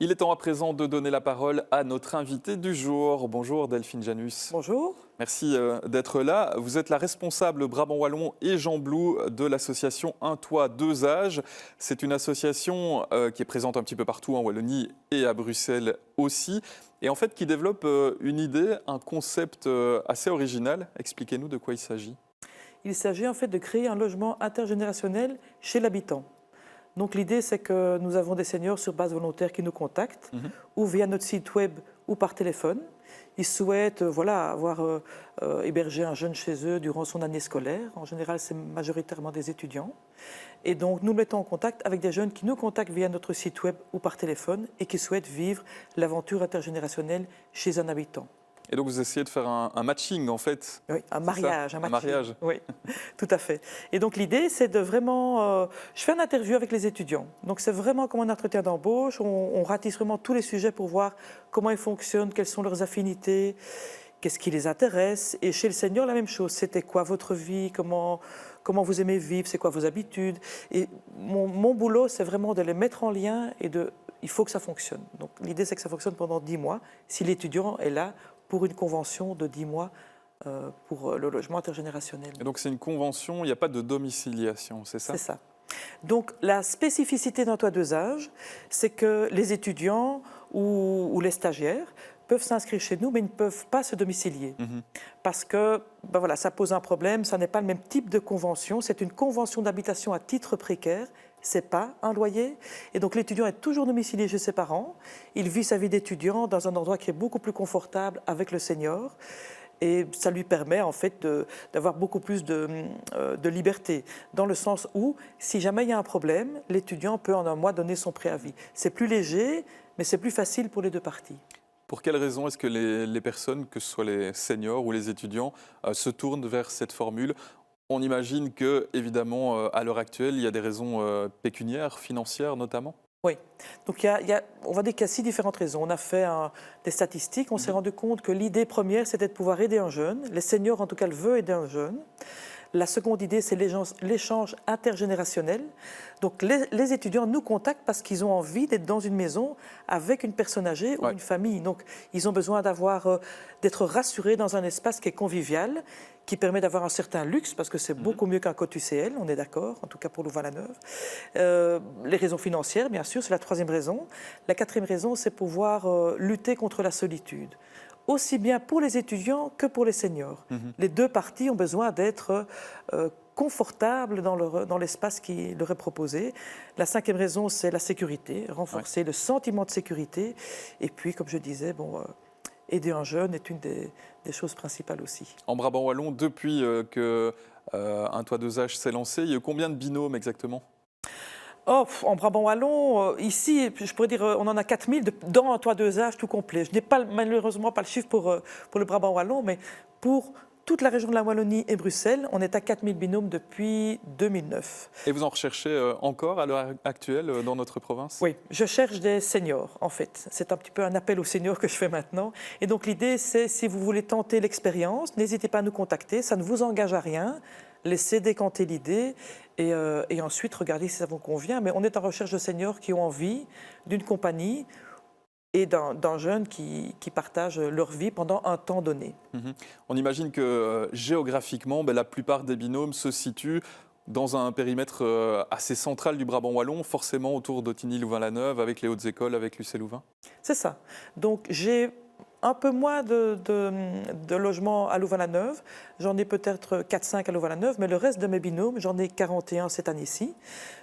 Il est temps à présent de donner la parole à notre invité du jour. Bonjour Delphine Janus. Bonjour. Merci d'être là. Vous êtes la responsable Brabant Wallon et Jean Blou de l'association Un Toit, Deux Âges. C'est une association qui est présente un petit peu partout en Wallonie et à Bruxelles aussi. Et en fait qui développe une idée, un concept assez original. Expliquez-nous de quoi il s'agit. Il s'agit en fait de créer un logement intergénérationnel chez l'habitant. Donc l'idée, c'est que nous avons des seniors sur base volontaire qui nous contactent, ou via notre site web ou par téléphone. Ils souhaitent avoir hébergé un jeune chez eux durant son année scolaire. En général, c'est majoritairement des étudiants. Et donc nous mettons en contact avec des jeunes qui nous contactent via notre site web ou par téléphone et qui souhaitent vivre l'aventure intergénérationnelle chez un habitant. Et donc vous essayez de faire un matching en fait. Oui, un mariage. Un mariage. Oui, tout à fait. Et donc l'idée, c'est de vraiment... je fais une interview avec les étudiants. Donc c'est vraiment comme un entretien d'embauche. On ratisse vraiment tous les sujets pour voir comment ils fonctionnent, quelles sont leurs affinités, qu'est-ce qui les intéresse. Et chez le senior, la même chose. C'était quoi votre vie, comment vous aimez vivre, c'est quoi vos habitudes. Et mon boulot, c'est vraiment de les mettre en lien et il faut que ça fonctionne. Donc l'idée, c'est que ça fonctionne pendant 10 mois, si l'étudiant est là pour une convention de 10 mois pour le logement intergénérationnel. Et donc c'est une convention, il n'y a pas de domiciliation, c'est ça? C'est ça. Donc la spécificité d'un toit deux âges, c'est que les étudiants ou les stagiaires peuvent s'inscrire chez nous, mais ils ne peuvent pas se domicilier. Parce que ça pose un problème, ça n'est pas le même type de convention, c'est une convention d'habitation à titre précaire, ce n'est pas un loyer. Et donc l'étudiant est toujours domicilié chez ses parents, il vit sa vie d'étudiant dans un endroit qui est beaucoup plus confortable avec le senior. Et ça lui permet en fait d'avoir beaucoup plus de liberté, dans le sens où, si jamais il y a un problème, l'étudiant peut en un mois donner son préavis. C'est plus léger, mais c'est plus facile pour les deux parties. Pour quelles raisons est-ce que les personnes, que ce soit les seniors ou les étudiants, se tournent vers cette formule? On imagine que, évidemment, à l'heure actuelle, il y a des raisons pécuniaires, financières notamment. Oui, donc on va dire qu'il y a 6 différentes raisons. On a fait des statistiques, on s'est rendu compte que l'idée première, c'était de pouvoir aider un jeune. Les seniors, en tout cas, le veulent aider un jeune. La seconde idée, c'est l'échange intergénérationnel. Donc les étudiants nous contactent parce qu'ils ont envie d'être dans une maison avec une personne âgée ou une famille. Donc ils ont besoin d'être rassurés dans un espace qui est convivial, qui permet d'avoir un certain luxe, parce que c'est beaucoup mieux qu'un code UCL, on est d'accord, en tout cas pour Louvain-la-Neuve. Les raisons financières, bien sûr, c'est la troisième raison. La quatrième raison, c'est pouvoir lutter contre la solitude, aussi bien pour les étudiants que pour les seniors. Les deux parties ont besoin d'être confortables dans l'espace qui leur est proposé. La cinquième raison, c'est la sécurité, renforcer le sentiment de sécurité. Et puis, comme je disais, aider un jeune est une des choses principales aussi. En Brabant Wallon, depuis que Un Toit, Deux Âges s'est lancé, il y a eu combien de binômes exactement? En Brabant Wallon, ici, je pourrais dire, on en a 4000 dans un toit deux âges tout complet. Je n'ai malheureusement pas le chiffre pour le Brabant Wallon, mais pour toute la région de la Wallonie et Bruxelles, on est à 4000 binômes depuis 2009. Et vous en recherchez encore à l'heure actuelle dans notre province? Oui, je cherche des seniors, en fait. C'est un petit peu un appel aux seniors que je fais maintenant. Et donc l'idée, c'est, si vous voulez tenter l'expérience, n'hésitez pas à nous contacter, ça ne vous engage à rien. Laissez décanter l'idée et ensuite regardez si ça vous convient. Mais on est en recherche de seniors qui ont envie d'une compagnie et d'un jeune qui partage leur vie pendant un temps donné. On imagine que géographiquement, la plupart des binômes se situent dans un périmètre assez central du Brabant Wallon, forcément autour d'Ottignies-Louvain-la-Neuve, avec les hautes écoles, avec l'UC-Louvain. C'est ça. Donc j'ai un peu moins de logements à Louvain-la-Neuve. J'en ai peut-être 4-5 à Louvain-la-Neuve, mais le reste de mes binômes, j'en ai 41 cette année-ci,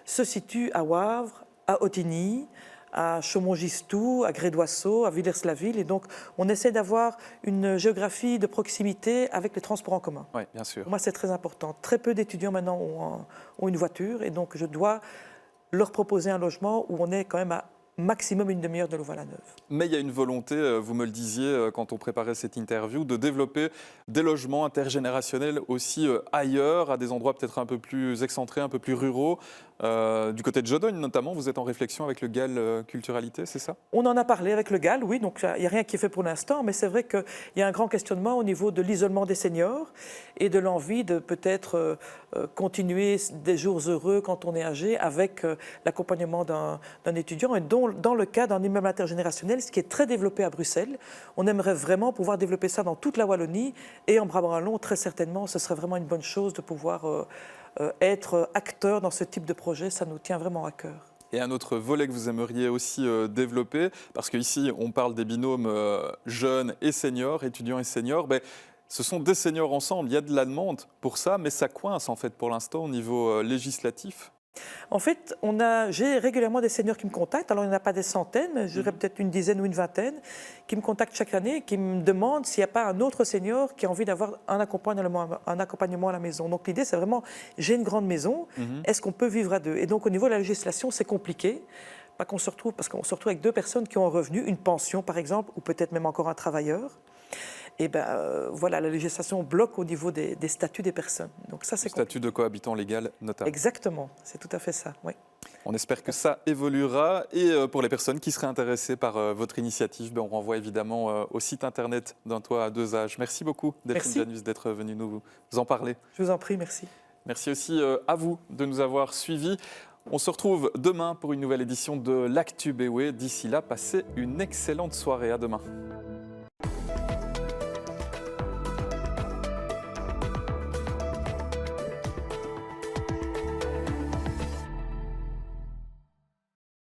se situent à Wavre, à Ottignies, à Chaumont-Gistoux, à Grédoisseau, à Villers-la-Ville. Et donc, on essaie d'avoir une géographie de proximité avec les transports en commun. Oui, bien sûr. Pour moi, c'est très important. Très peu d'étudiants maintenant ont une voiture et donc je dois leur proposer un logement où on est quand même à maximum une demi-heure de Louvain-la-Neuve. Mais il y a une volonté, vous me le disiez quand on préparait cette interview, de développer des logements intergénérationnels aussi ailleurs, à des endroits peut-être un peu plus excentrés, un peu plus ruraux. Du côté de Jodogne notamment, vous êtes en réflexion avec le GAL Culturalité, c'est ça? On en a parlé avec le GAL, oui, donc il n'y a rien qui est fait pour l'instant, mais c'est vrai qu'il y a un grand questionnement au niveau de l'isolement des seniors et de l'envie de peut-être continuer des jours heureux quand on est âgé avec l'accompagnement d'un étudiant. Et dans le cas d'un immeuble intergénérationnel, ce qui est très développé à Bruxelles, on aimerait vraiment pouvoir développer ça dans toute la Wallonie et en Brabant-Wallon, très certainement, ce serait vraiment une bonne chose de pouvoir être acteur dans ce type de projet, ça nous tient vraiment à cœur. Et un autre volet que vous aimeriez aussi développer, parce qu'ici on parle des binômes jeunes et seniors, étudiants et seniors, ben, ce sont des seniors ensemble, il y a de la demande pour ça, mais ça coince en fait pour l'instant au niveau législatif. En fait, j'ai régulièrement des seniors qui me contactent. Alors, il n'y en a pas des centaines, je dirais peut-être une dizaine ou une vingtaine, qui me contactent chaque année et qui me demandent s'il n'y a pas un autre senior qui a envie d'avoir un accompagnement à la maison. Donc, l'idée, c'est vraiment, j'ai une grande maison, est-ce qu'on peut vivre à deux? Et donc, au niveau de la législation, c'est compliqué. Pas qu'on se retrouve, parce qu'on se retrouve avec deux personnes qui ont un revenu, une pension par exemple, ou peut-être même encore un travailleur. Et voilà, la législation bloque au niveau des statuts des personnes. Donc ça, c'est statut de cohabitant légal notamment. Exactement, c'est tout à fait ça, oui. On espère que ça évoluera. Et pour les personnes qui seraient intéressées par votre initiative, on renvoie évidemment au site internet d'un toit à deux âges. Merci beaucoup, Delphine Janus, d'être venue nous en parler. Je vous en prie, merci. Merci aussi à vous de nous avoir suivis. On se retrouve demain pour une nouvelle édition de l'Actu BOE. D'ici là, passez une excellente soirée. À demain.